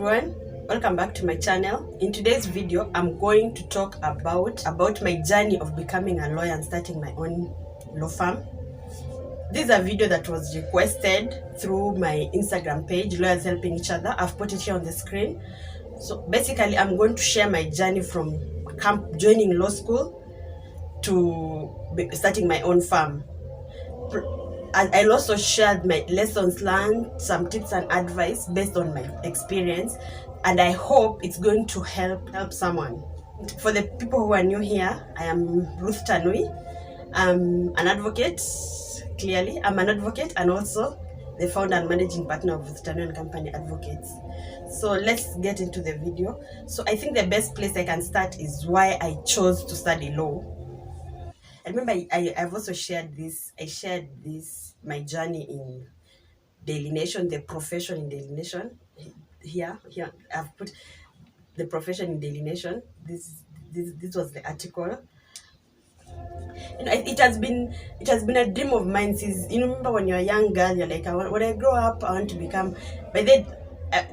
everyone, welcome back to my channel. In today's video, I'm going to talk about my journey of becoming a lawyer and starting my own law firm. This is a video that was requested through my Instagram page, Lawyers Helping Each Other. I've put it here on the screen. So basically, I'm going to share my journey from joining law school to starting my own firm. I'll also share my lessons learned, some tips and advice based on my experience, and I hope it's going to help someone. For the people who are new here, I am Ruth Tanui. I'm an advocate, clearly. I'm an advocate and also the founder and managing partner of Ruth Tanui and Company Advocates. So let's get into the video. So I think the best place I can start is why I chose to study law. I remember I've also shared this. I shared this, my journey in Daily Nation, the profession in Daily Nation. Here, I've put the profession in Daily Nation. This was the article. It has been a dream of mine since, remember when you're a young girl, you're like, when I grow up, I want to become. By then,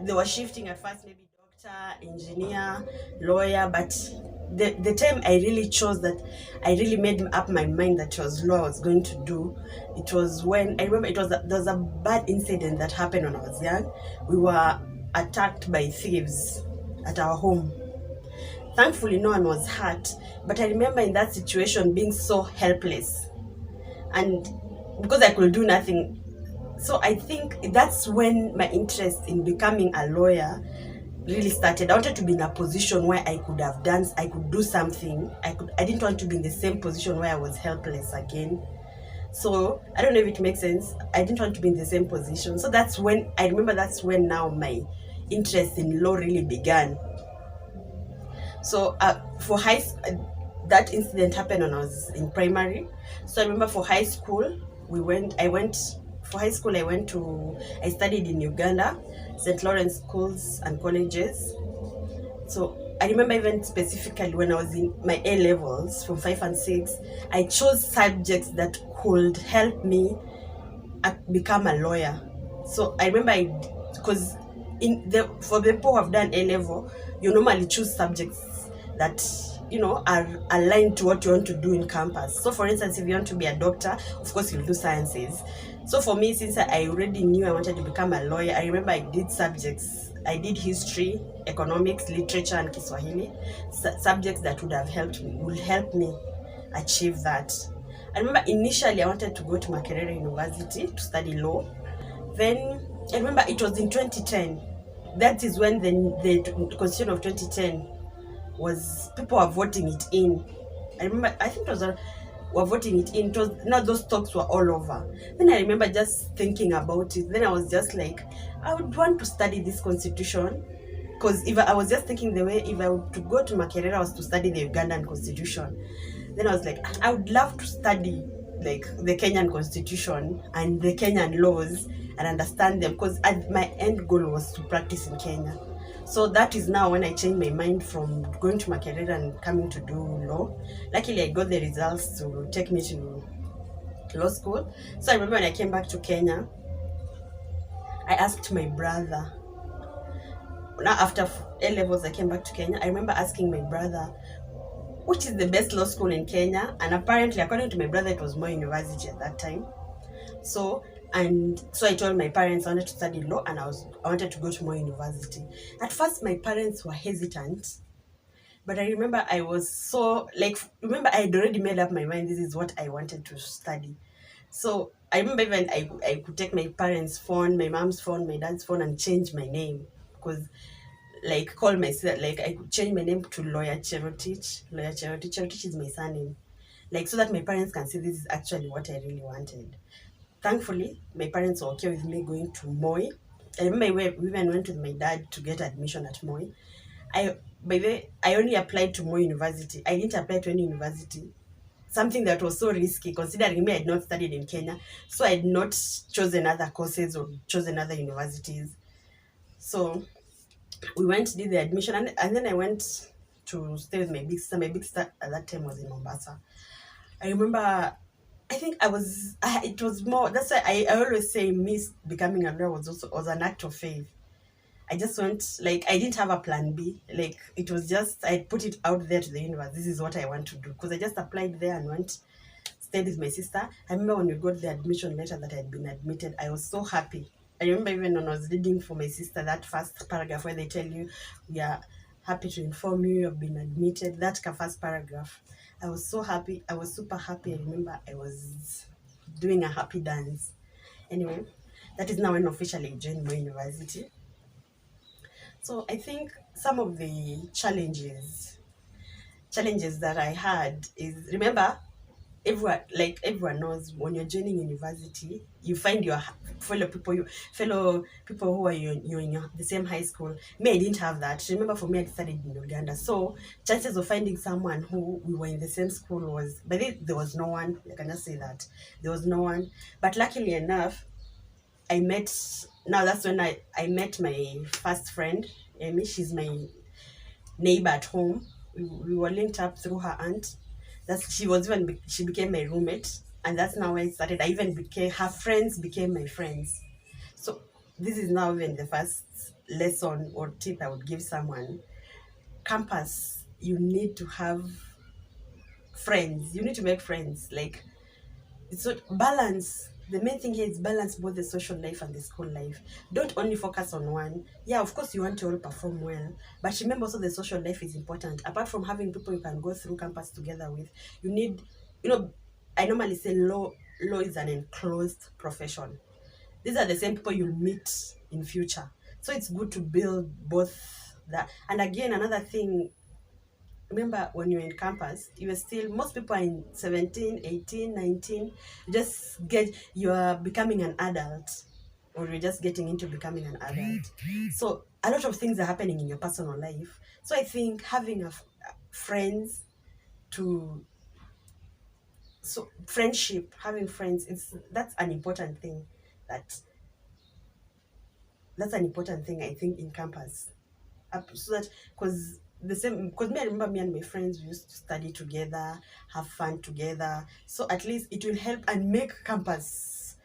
they were shifting at first, maybe doctor, engineer, lawyer, but the time I really chose that, I really made up my mind that it was law I was going to do. It was when I remember there was a bad incident that happened when I was young. We were attacked by thieves at our home. Thankfully, no one was hurt, but I remember in that situation being so helpless, and because I could do nothing. So I think that's when my interest in becoming a lawyer really started. I wanted to be in a position where I could do something. I didn't want to be in the same position where I was helpless again. So I don't know if it makes sense. I didn't want to be in the same position. So that's when now my interest in law really began. So for high school, that incident happened when I was in primary. So I remember for high school, I studied in Uganda, St. Lawrence schools and colleges. So I remember even specifically when I was in my A levels from 5 and 6, I chose subjects that could help me become a lawyer. So I remember because for the people who have done A level, you normally choose subjects that are aligned to what you want to do in campus. So for instance, if you want to be a doctor, of course you'll do sciences. So for me, since I already knew I wanted to become a lawyer, I remember I did history, economics, literature, and Kiswahili, subjects that would help me achieve that. I remember initially I wanted to go to Makerere University to study law. Then I remember it was in 2010. That is when the constitution of 2010 was, people were voting it in. I remember, I think it was were voting it in. It was, those talks were all over. Then I remember just thinking about it. Then I was just like, I would want to study this constitution, because I was just thinking the way, if I were to go to Makerere, I was to study the Ugandan constitution. Then I was like, I would love to study like the Kenyan constitution and the Kenyan laws and understand them, because my end goal was to practice in Kenya. So that is now when I changed my mind from going to Makerere and coming to do law. Luckily, I got the results to take me to law school. So I remember when I came back to Kenya, I asked my brother. Now after A levels, I came back to Kenya. I remember asking my brother, which is the best law school in Kenya? And apparently, according to my brother, it was Moi University at that time. So I told my parents I wanted to study law and I wanted to go to Moi University. At first, my parents were hesitant, but I remember I was so, I had already made up my mind, this is what I wanted to study. So I remember even I could take my parents' phone, my mom's phone, my dad's phone, and change my name, because call myself, I could change my name to Lawyer Cherotich. Cherotich is my surname. So that my parents can see this is actually what I really wanted. Thankfully, my parents were okay with me going to Moi. I remember we even went with my dad to get admission at Moi. I only applied to Moi University. I didn't apply to any university. Something that was so risky, considering me I had not studied in Kenya. So I had not chosen other courses or chosen other universities. So we went, did the admission, and then I went to stay with my big sister. My big sister at that time was in Mombasa. I remember, I think it was more, that's why I always say becoming a lawyer was an act of faith. I just went, like, I didn't have a plan B. Like, it was just, I put it out there to the universe. This is what I want to do. Because I just applied there and went, stayed with my sister. I remember when we got the admission letter that I had been admitted, I was so happy. I remember even when I was reading for my sister, that first paragraph where they tell you, we are happy to inform you have been admitted. That first paragraph, I was so happy. I was super happy. I remember I was doing a happy dance. Anyway, that is now when officially I joined Moi University. So I think some of the challenges that I had is, remember, everyone knows when you're joining university, you find your fellow people who are the same high school. Me, I didn't have that. Remember, for me, I studied in Uganda, so chances of finding someone who we were in the same school was, but there was no one. I can just say that there was no one. But luckily enough, I met. Now that's when I met my first friend, Amy. She's my neighbor at home. We were linked up through her aunt. She became my roommate, and that's now when I started. I even became her friends became my friends. So this is now even the first lesson or tip I would give someone. Campus, you need to have friends. You need to make friends. Like, it's not balance. The main thing here is balance both the social life and the school life. Don't only focus on one. Yeah, of course you want to all perform well, but remember also the social life is important. Apart from having people you can go through campus together with, you need, you know, I normally say law is an enclosed profession. These are the same people you'll meet in future. So it's good to build both that. And again, another thing, remember when you're in campus, you are still, most people are in 17, 18, 19, you are becoming an adult, or you're just getting into becoming an adult. So a lot of things are happening in your personal life. So I think having friends to, so friendship, having friends, that's an important thing. that that's an important thing, I think, in campus. So that, because me, I remember me and my friends, we used to study together, have fun together. So at least it will help and make campus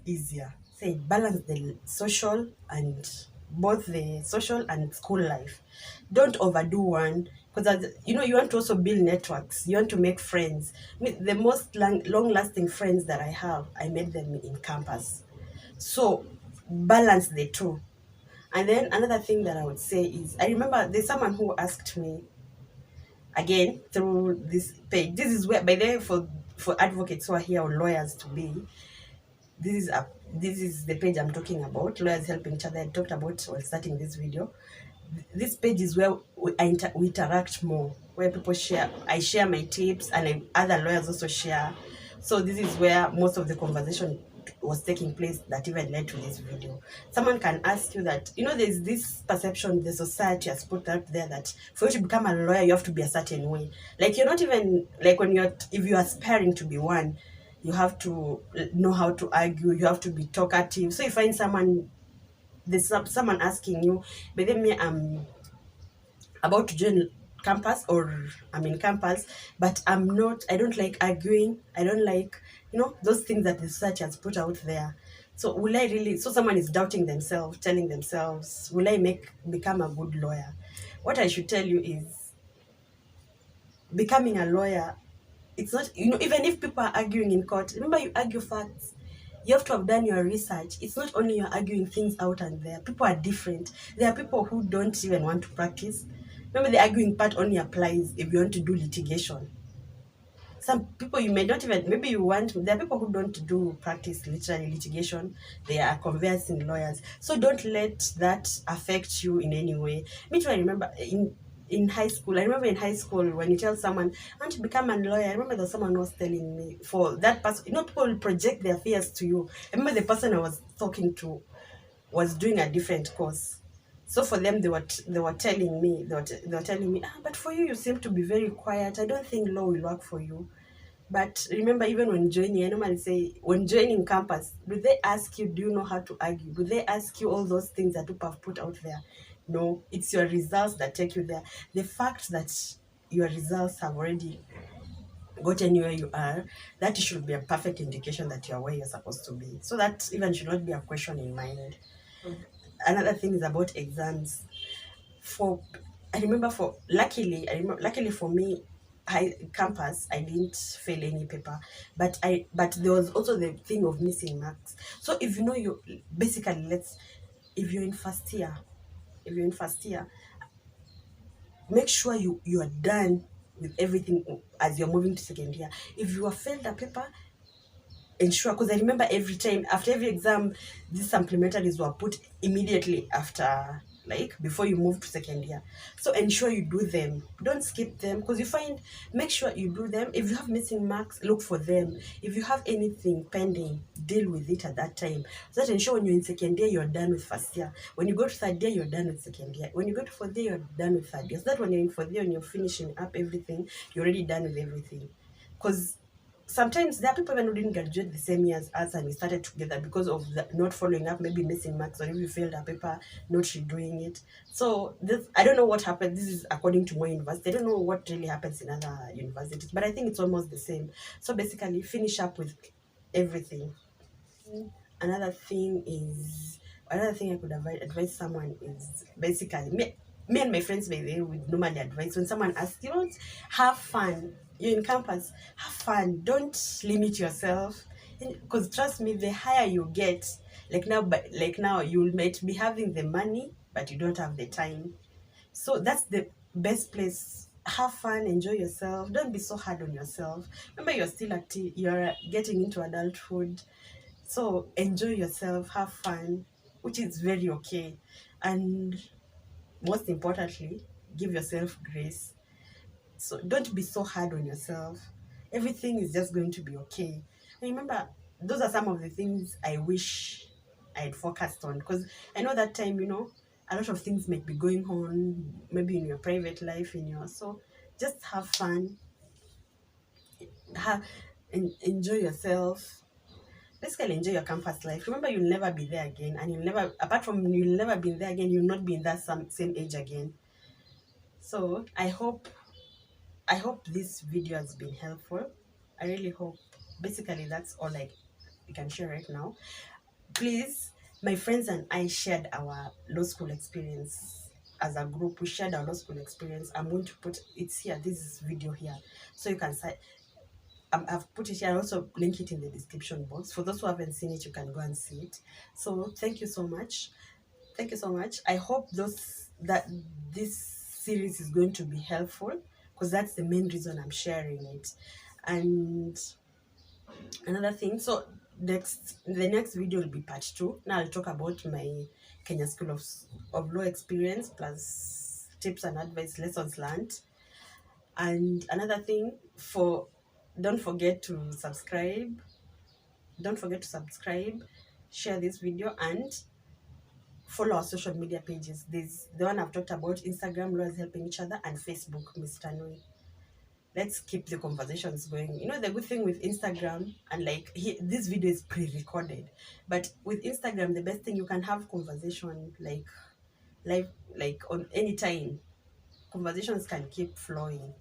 easier. Say balance the social and both the social and school life. Don't overdo one, because you want to also build networks. You want to make friends. The most long-lasting friends that I have, I made them in campus. So balance the two. And then another thing that I would say is, I remember there's someone who asked me, again through this page. This is where, by the way, for advocates who are here, or lawyers to be, this is the page I'm talking about. Lawyers helping each other. I talked about while starting this video. This page is where we interact more, where people share. I share my tips, and other lawyers also share. So this is where most of the conversation was taking place that even led to this video. Someone can ask you that, there's this perception the society has put out there that for you to become a lawyer, you have to be a certain way. Like, you're not even, like, if you're aspiring to be one, you have to know how to argue, you have to be talkative. So you find there's someone asking you, but then me, I'm about to join campus, or I'm in campus, but I don't like arguing. I don't like, those things that the society has put out there. So someone is doubting themselves, telling themselves, will I become a good lawyer? What I should tell you is, becoming a lawyer, it's not, even if people are arguing in court, remember, you argue facts. You have to have done your research. It's not only you're arguing things out and there. People are different. There are people who don't even want to practice. Remember, the arguing part only applies if you want to do litigation. Some people, you may not even, maybe there are people who don't do practice literally litigation. They are conversing lawyers. So don't let that affect you in any way. Me too, I remember in high school, when you tell someone, I want to become a lawyer, I remember there was someone who was telling me, for that person, people will project their fears to you. I remember the person I was talking to was doing a different course. So for them, they were telling me, but for you seem to be very quiet. I don't think law will work for you. But remember, even when joining, I normally say, when joining campus, do they ask you, do you know how to argue? Do they ask you all those things that people have put out there? No, it's your results that take you there. The fact that your results have already gotten you where you are, that should be a perfect indication that you are where you're supposed to be. So that even should not be a question in mind. Another thing is about exams. For I remember for luckily for me, high campus, I didn't fail any paper, but there was also the thing of missing marks. So if you know you basically let's if you're in first year, if you're in first year, make sure you are done with everything as you're moving to second year. If you have failed a paper, ensure, because I remember every time after every exam, these supplementaries were put immediately after, like before you move to second year. So ensure you do them, don't skip them, because you find, make sure you do them. If you have missing marks, look for them. If you have anything pending, deal with it at that time. So that ensure when you're in second year, you're done with first year. When you go to third year, you're done with second year. When you go to fourth year, you're done with third year. So that when you're in fourth year and you're finishing up everything, you're already done with everything. Because sometimes there are people even who didn't graduate the same year as us and we started together because of not following up, maybe missing marks, or if you failed a paper, not redoing it. So this, I don't know what happened. This is according to Moi University. I don't know what really happens in other universities, but I think it's almost the same. So basically, finish up with everything. Another thing is, another thing I could advise someone is basically me and my friends, by the way, would normally advise when someone asks, you know, have fun. You're in campus, have fun. Don't limit yourself, because trust me, the higher you get, like now, you might be having the money, but you don't have the time. So that's the best place. Have fun, enjoy yourself. Don't be so hard on yourself. Remember, you're still you're getting into adulthood. So enjoy yourself, have fun, which is very okay. And most importantly, give yourself grace. So don't be so hard on yourself. Everything is just going to be okay. And remember, those are some of the things I wish I had focused on, because I know that time, a lot of things might be going on, maybe in your private life, so just have fun, have, enjoy yourself. Basically, enjoy your campus life. Remember, you'll never be there again, and you'll never, apart from you'll never be there again, you'll not be in that same age again. So I hope this video has been helpful. I really hope. Basically, that's all I can share right now. Please, my friends and I shared our law school experience as a group. We shared our law school experience. I'm going to put it's here. This video here, so you can say. I've put it here. I also link it in the description box. For those who haven't seen it, you can go and see it. So thank you so much. Thank you so much. I hope that this series is going to be helpful, because that's the main reason I'm sharing it. And another thing, so the next video will be part 2. Now I'll talk about my Kenya School of Law experience, plus tips and advice, lessons learned. And another thing, don't forget to subscribe. Don't forget to subscribe, share this video, and follow our social media pages. There's the one I've talked about, Instagram, Lawyers Helping Each Other, and Facebook, Mr. Nui. Let's keep the conversations going. The good thing with Instagram, and this video is pre-recorded, but with Instagram, the best thing, you can have conversation live, on any time. Conversations can keep flowing.